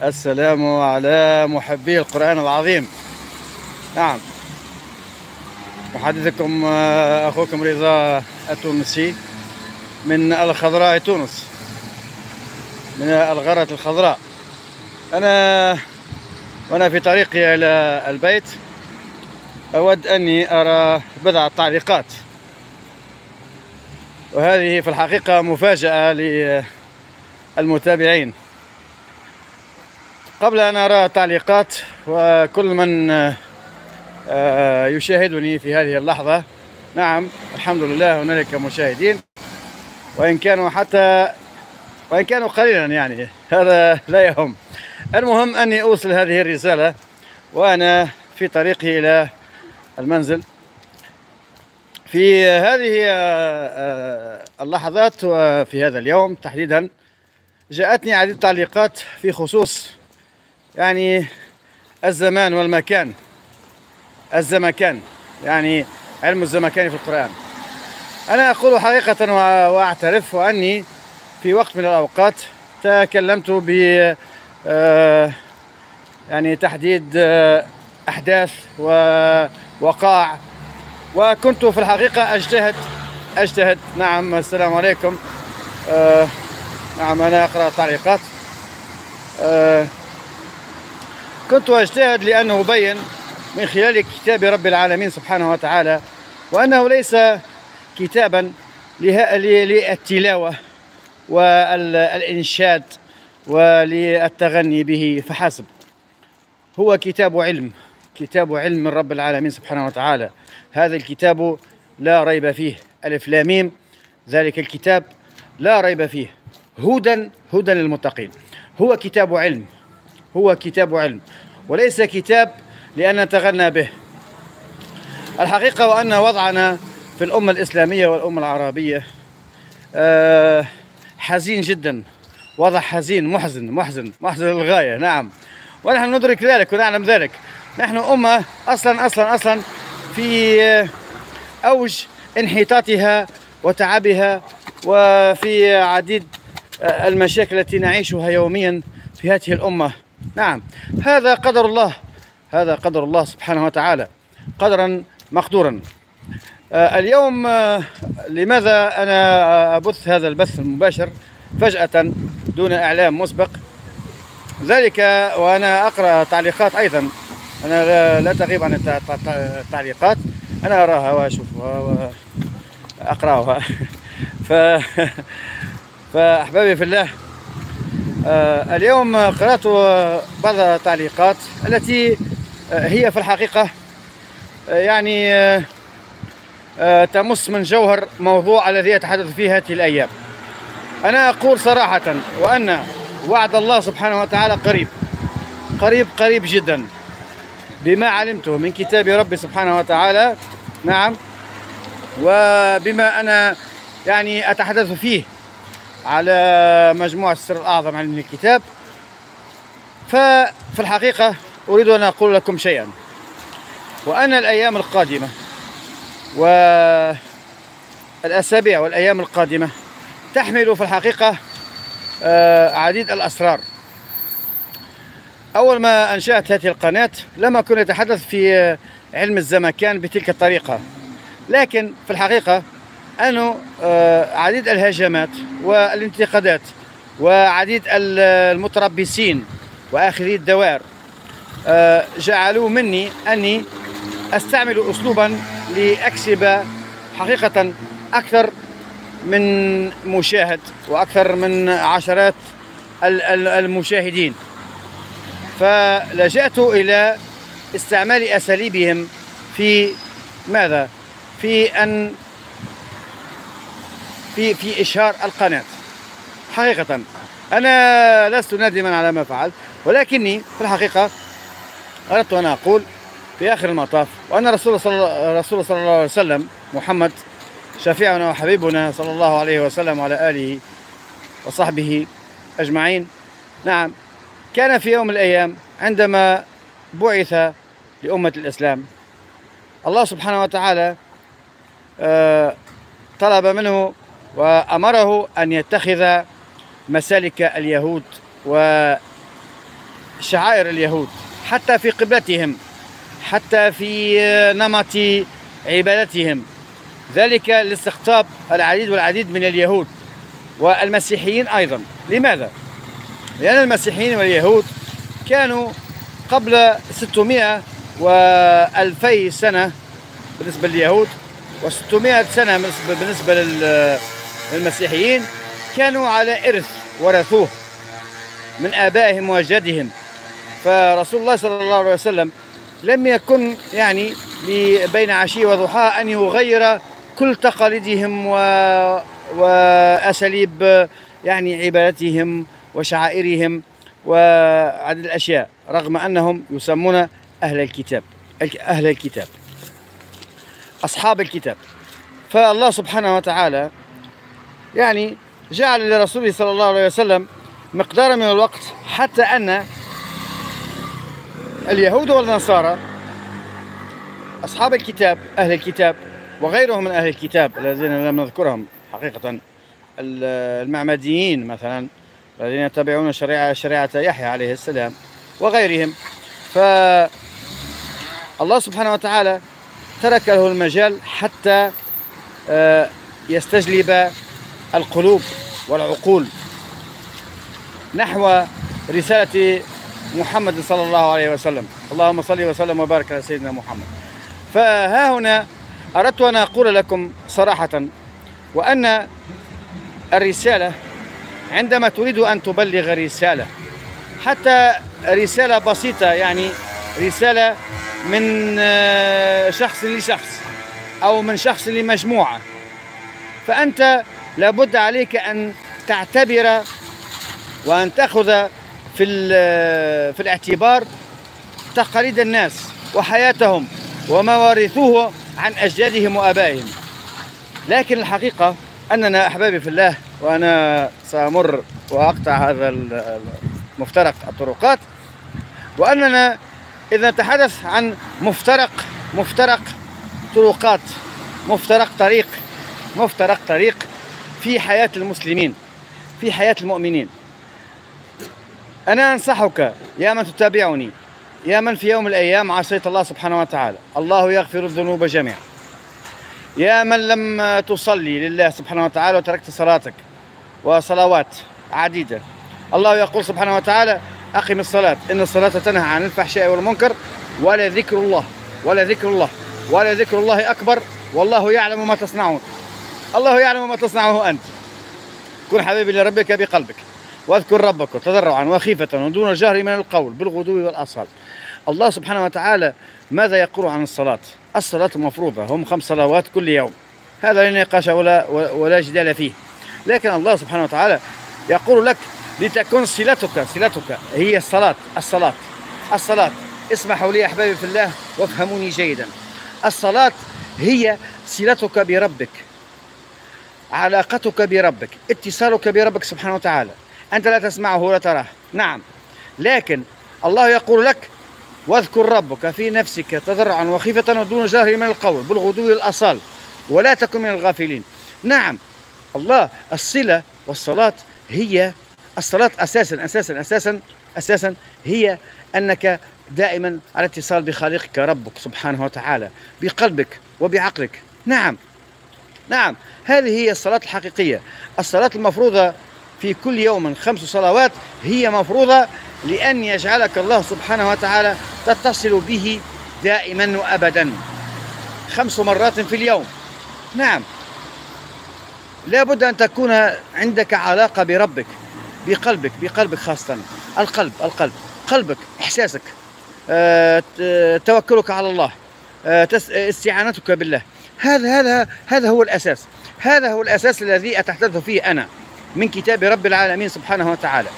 السلام على محبي القرآن العظيم. نعم، محدثكم أخوكم رضا التونسي من الخضراء تونس، من الغرة الخضراء. وأنا في طريقي إلى البيت أود أني أرى بضع تعليقات، وهذه في الحقيقة مفاجأة للمتابعين. قبل أن أرى تعليقات، وكل من يشاهدني في هذه اللحظة، نعم الحمد لله هنالك مشاهدين، وإن كانوا قليلا، يعني هذا لا يهم. المهم أني أوصل هذه الرسالة وأنا في طريقي إلى المنزل. في هذه اللحظات وفي هذا اليوم تحديدا جاءتني عديد التعليقات في خصوص يعني الزمان والمكان. الزمكان، يعني علم الزمكان في القرآن. أنا أقول حقيقة وأعترف وأني في وقت من الأوقات تكلمت ب يعني تحديد أحداث ووقائع، وكنت في الحقيقة أجتهد. نعم، السلام عليكم. نعم، أنا أقرأ تعليقات. كنت أجتهد لأنه بين من خلال كتاب رب العالمين سبحانه وتعالى، وأنه ليس كتابا للتلاوة والإنشاد وللتغني به فحسب. هو كتاب علم، كتاب علم من رب العالمين سبحانه وتعالى. هذا الكتاب لا ريب فيه، ألف لام ميم، ذلك الكتاب لا ريب فيه، هدى للمتقين. هو كتاب علم، هو كتاب علم، وليس كتاب لأن نتغنى به. الحقيقة وأن وضعنا في الأمة الإسلامية والأمة العربية حزين جدا، وضع حزين، محزن للغاية. نعم، ونحن ندرك ذلك ونعلم ذلك. نحن أمة أصلا في أوج انحطاطها وتعبها، وفي عديد المشاكل التي نعيشها يوميا في هذه الأمة. نعم، هذا قدر الله، هذا قدر الله سبحانه وتعالى، قدرا مقدورا. اليوم لماذا أنا أبث هذا البث المباشر فجأة دون إعلام مسبق؟ ذلك وأنا أقرأ تعليقات أيضا. أنا لا تغيب عن التعليقات، أنا أراها وأشوفها وأقرأها. فأحبابي في الله، اليوم قرأت بعض التعليقات التي هي في الحقيقة يعني تمس من جوهر موضوع الذي يتحدث فيه هذه الأيام. أنا أقول صراحة وأن وعد الله سبحانه وتعالى قريب جدا، بما علمته من كتاب ربي سبحانه وتعالى. نعم، وبما أنا يعني أتحدث فيه على مجموعة السر الأعظم من الكتاب، ففي الحقيقة أريد أن أقول لكم شيئا، وأن الأيام القادمة والأسابيع والأيام القادمة تحمل في الحقيقة عديد الأسرار. أول ما أنشأت هذه القناة لم أكن أتحدث في علم الزمكان بتلك الطريقة، لكن في الحقيقة أنه عديد الهجمات والانتقادات وعديد المتربصين وآخذي الدوائر جعلوا مني أني أستعمل أسلوبا لأكسب حقيقة أكثر من مشاهد وأكثر من عشرات المشاهدين. فلجأت إلى استعمال أساليبهم في ماذا؟ في إشهار القناة. حقيقة أنا لست نادما على ما فعلت، ولكني في الحقيقة أردت أن أقول في آخر المطاف وأن رسول صلى الله عليه وسلم محمد شفيعنا وحبيبنا صلى الله عليه وسلم وعلى آله وصحبه أجمعين. نعم، كان في يوم من الأيام عندما بعث لأمة الإسلام، الله سبحانه وتعالى طلب منه وأمره أن يتخذ مسالك اليهود شعائر اليهود، حتى في قبلتهم، حتى في نمط عبادتهم، ذلك لاستقطاب العديد والعديد من اليهود والمسيحيين أيضا. لماذا؟ لأن المسيحيين واليهود كانوا قبل 600 و2000 سنة بالنسبة لليهود، و600 سنة بالنسبة للمسيحيين، كانوا على إرث ورثوه من آبائهم وأجدادهم. فرسول الله صلى الله عليه وسلم لم يكن يعني بين عشي وضحاها أن يغير كل تقاليدهم وأساليب يعني عبادتهم وشعائرهم وعدد الأشياء، رغم أنهم يسمون أهل الكتاب، أهل الكتاب، أصحاب الكتاب. فالله سبحانه وتعالى يعني جعل لرسوله صلى الله عليه وسلم مقدار من الوقت حتى أن اليهود والنصارى أصحاب الكتاب، أهل الكتاب، وغيرهم من أهل الكتاب الذين لم نذكرهم حقيقة، المعمديين مثلا الذين يتبعون شريعة يحيى عليه السلام وغيرهم، فالله سبحانه وتعالى ترك له المجال حتى يستجلب القلوب والعقول نحو رسالة محمد صلى الله عليه وسلم. اللهم صل وسلم وبارك على سيدنا محمد. فها هنا أردت أن أقول لكم صراحة، وأن الرسالة عندما تريد أن تبلغ رسالة، حتى رسالة بسيطة، يعني رسالة من شخص لشخص أو من شخص لمجموعة، فأنت لابد عليك أن تعتبر وأن تأخذ في الاعتبار تقاليد الناس وحياتهم وما ورثوه عن أجدادهم وآبائهم. لكن الحقيقة أننا أحبابي في الله، وأنا سأمر وأقطع هذا مفترق الطرقات، وأننا إذا نتحدث عن مفترق طرقات، مفترق طريق في حياة المسلمين، في حياة المؤمنين. أنا أنصحك يا من تتابعني، يا من في يوم من الأيام عصيت الله سبحانه وتعالى، الله يغفر الذنوب جميعا، يا من لم تصلي لله سبحانه وتعالى وتركت صلاتك وصلوات عديدة. الله يقول سبحانه وتعالى: أقم الصلاة إن الصلاة تنهى عن الفحشاء والمنكر ولذكر الله أكبر والله يعلم ما تصنعون. الله يعلم ما تصنعه أنت. كن حبيبي لربك بقلبك، واذكر ربك تضرعا وخيفة ودون الجهر من القول بالغدو والآصال. الله سبحانه وتعالى ماذا يقول عن الصلاة؟ الصلاة المفروضة هم 5 صلوات كل يوم، هذا لا نقاش ولا جدال فيه. لكن الله سبحانه وتعالى يقول لك لتكن صلتك هي الصلاة. اسمحوا لي أحبابي في الله وافهموني جيدا. الصلاة هي صلتك بربك، علاقتك بربك، اتصالك بربك سبحانه وتعالى. أنت لا تسمعه ولا تراه، نعم، لكن الله يقول لك: واذكر ربك في نفسك تضرعا وخيفة ودون جهر من القول بالغدو والآصال ولا تكن من الغافلين. نعم، الله الصلة والصلاة هي الصلاة أساسا هي أنك دائما على اتصال بخالقك ربك سبحانه وتعالى بقلبك وبعقلك. نعم، هذه هي الصلاة الحقيقية. الصلاة المفروضة في كل يوم 5 صلوات هي مفروضة لأن يجعلك الله سبحانه وتعالى تتصل به دائما وأبدا 5 مرات في اليوم. نعم، لا بد أن تكون عندك علاقة بربك بقلبك خاصة. قلبك، إحساسك، توكلك على الله، استعانتك بالله. هذا هو الأساس. هذا هو الأساس الذي أتحدث فيه أنا من كتاب رب العالمين سبحانه وتعالى.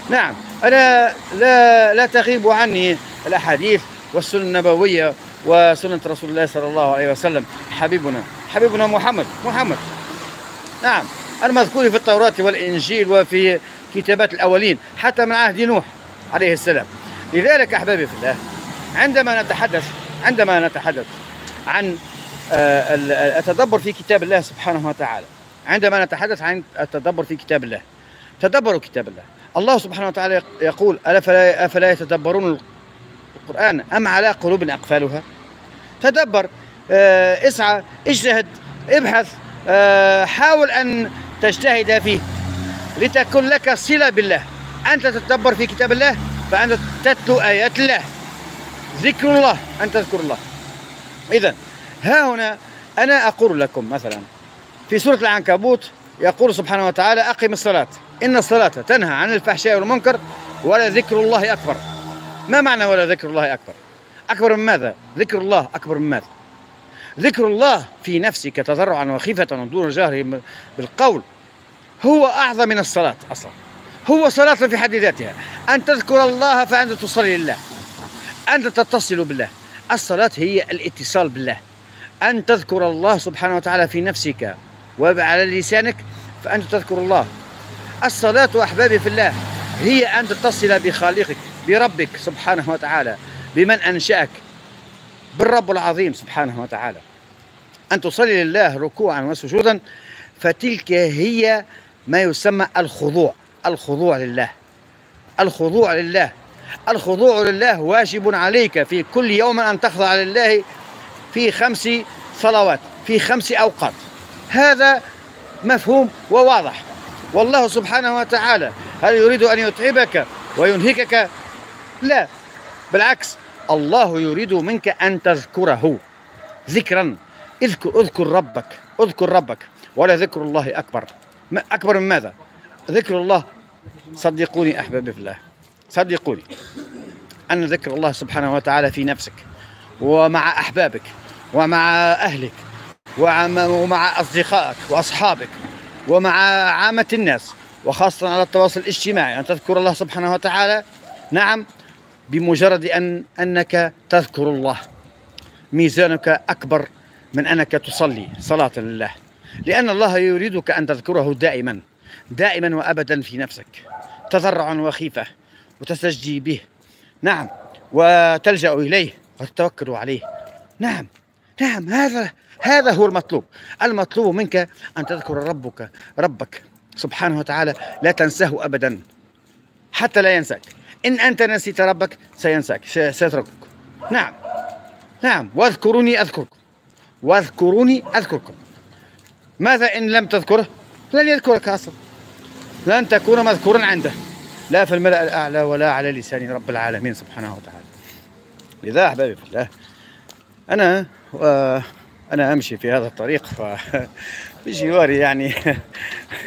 نعم، أنا لا تغيب عني الأحاديث والسنة النبوية وسنة رسول الله صلى الله عليه وسلم، حبيبنا محمد. نعم، المذكور في التوراة والإنجيل وفي كتابات الأولين حتى من عهد نوح عليه السلام. لذلك أحبابي في الله، عندما نتحدث عن التدبر في كتاب الله سبحانه وتعالى، عندما نتحدث عن التدبر في كتاب الله، تدبروا كتاب الله. الله سبحانه وتعالى يقول: أفلا يتدبرون القرآن أم على قلوب أقفالها. تدبر، اسعى، اجتهد، ابحث، حاول أن تجتهد فيه لتكون لك صلة بالله. أنت تتدبر في كتاب الله فأنت تتلو آيات الله، ذكر الله، أن تذكر الله. إذن ها هنا أنا أقول لكم مثلا في سورة العنكبوت يقول سبحانه وتعالى: أقم الصلاة إن الصلاة تنهى عن الفحشاء والمنكر ولذكر الله أكبر. ما معنى ولذكر الله أكبر؟ أكبر من ماذا؟ ذكر الله أكبر من ماذا؟ ذكر الله في نفسك تضرعا وخيفة ودون جهر بالقول هو أعظم من الصلاة أصلا. هو صلاة في حد ذاتها. أن تذكر الله فأنت تصلي لله، أنت تتصل بالله. الصلاة هي الاتصال بالله. أن تذكر الله سبحانه وتعالى في نفسك وعلى لسانك فأنت تذكر الله. الصلاة أحبابي في الله هي أن تتصل بخالقك، بربك سبحانه وتعالى، بمن أنشأك، بالرب العظيم سبحانه وتعالى. أن تصلي لله ركوعا وسجودا، فتلك هي ما يسمى الخضوع. الخضوع لله، الخضوع لله، الخضوع لله واجب عليك في كل يوم أن تخضع لله في 5 صلوات، في 5 أوقات. هذا مفهوم وواضح. والله سبحانه وتعالى هل يريد أن يتعبك وينهكك؟ لا، بالعكس، الله يريد منك أن تذكره ذكرا. اذكر ربك، اذكر ربك. ولذكر الله أكبر. أكبر من ماذا؟ ذكر الله، صدقوني أحبابي في الله، صدقوني أن ذكر الله سبحانه وتعالى في نفسك ومع أحبابك ومع أهلك ومع أصدقائك وأصحابك ومع عامة الناس، وخاصة على التواصل الاجتماعي، أن تذكر الله سبحانه وتعالى. نعم، بمجرد أنك تذكر الله ميزانك أكبر من أنك تصلي صلاة لله، لأن الله يريدك أن تذكره دائما دائما وأبدا في نفسك، تضرعا وخيفة، وتستجدي به. نعم، وتلجأ إليه وتتوكل عليه. نعم، نعم، هذا هو المطلوب. المطلوب منك أن تذكر ربك سبحانه وتعالى، لا تنساه أبدا حتى لا ينساك. إن أنت نسيت ربك سينساك، سيتركك. نعم، نعم، واذكروني أذكركم، واذكروني أذكركم. ماذا إن لم تذكره؟ لن يذكرك أصلا، لن تكون مذكورا عنده، لا في الملأ الأعلى ولا على لسان رب العالمين سبحانه وتعالى. لذا أحبابي في الله، أنا أمشي في هذا الطريق بجواري يعني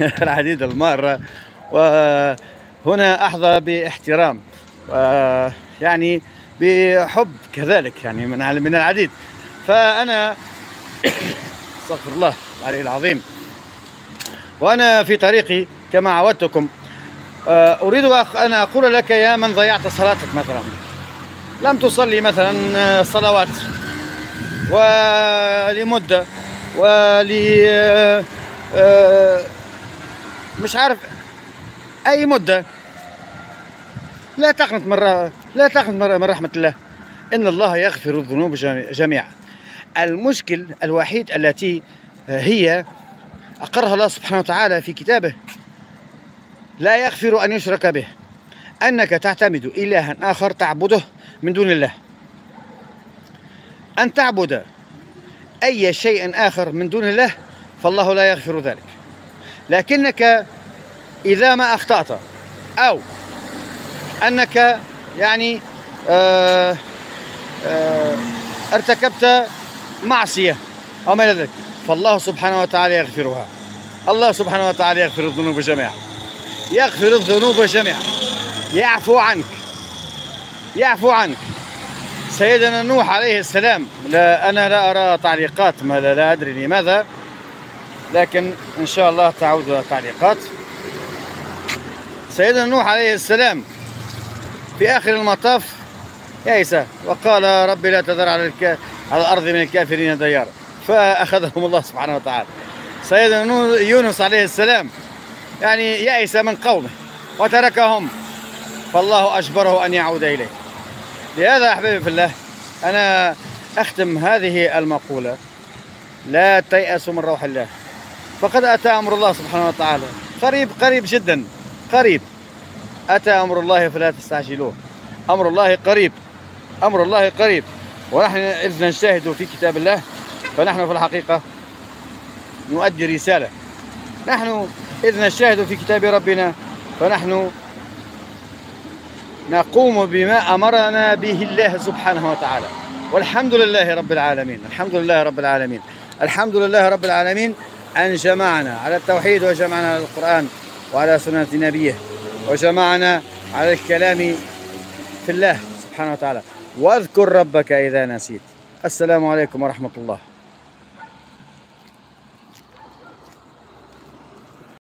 العديد المارة، وهنا أحظى باحترام يعني بحب كذلك، يعني من العديد. فأنا استغفر الله العلي العظيم، وأنا في طريقي كما عودتكم أريد أن أقول لك يا من ضيعت صلاتك، مثلا لم تصلي مثلا صلوات ولمدة مش عارف أي مدة، لا تقنط من رحمة الله. إن الله يغفر الذنوب جميعا. المشكل الوحيد التي هي أقرها الله سبحانه وتعالى في كتابه: لا يغفر أن يشرك به، أنك تعتمد إلها آخر تعبده من دون الله. أن تعبد أي شيء آخر من دون الله فالله لا يغفر ذلك. لكنك إذا ما أخطأت أو أنك يعني ارتكبت معصية أو ما إلى ذلك فالله سبحانه وتعالى يغفرها. الله سبحانه وتعالى يغفر الذنوب جميعا، يغفر الذنوب جميعا، يعفو عنك، يعفو عنك. سيدنا نوح عليه السلام، أنا لا أرى تعليقات، لا أدري لماذا، لكن إن شاء الله تعود تعليقات. سيدنا نوح عليه السلام في آخر المطاف يئس وقال: ربي لا تذر على الأرض من الكافرين ديارا، فأخذهم الله سبحانه وتعالى. سيدنا يونس عليه السلام يعني يئس من قومه وتركهم، فالله أجبره أن يعود إليه. لهذا أحبابي في الله، أنا أختم هذه المقولة: لا تيأسوا من روح الله، فقد أتى أمر الله سبحانه وتعالى، قريب، قريب جدا، قريب. أتى أمر الله فلا تستعجلوه، أمر الله قريب، أمر الله قريب. ونحن إذ نجتهد في كتاب الله فنحن في الحقيقة نؤدي رسالة. نحن إذ نجتهد في كتاب ربنا فنحن نقوم بما أمرنا به الله سبحانه وتعالى. والحمد لله رب العالمين، الحمد لله رب العالمين، الحمد لله رب العالمين أن جمعنا على التوحيد، وجمعنا على القرآن وعلى سنة نبيه، وجمعنا على الكلام في الله سبحانه وتعالى. واذكر ربك إذا نسيت. السلام عليكم ورحمة الله.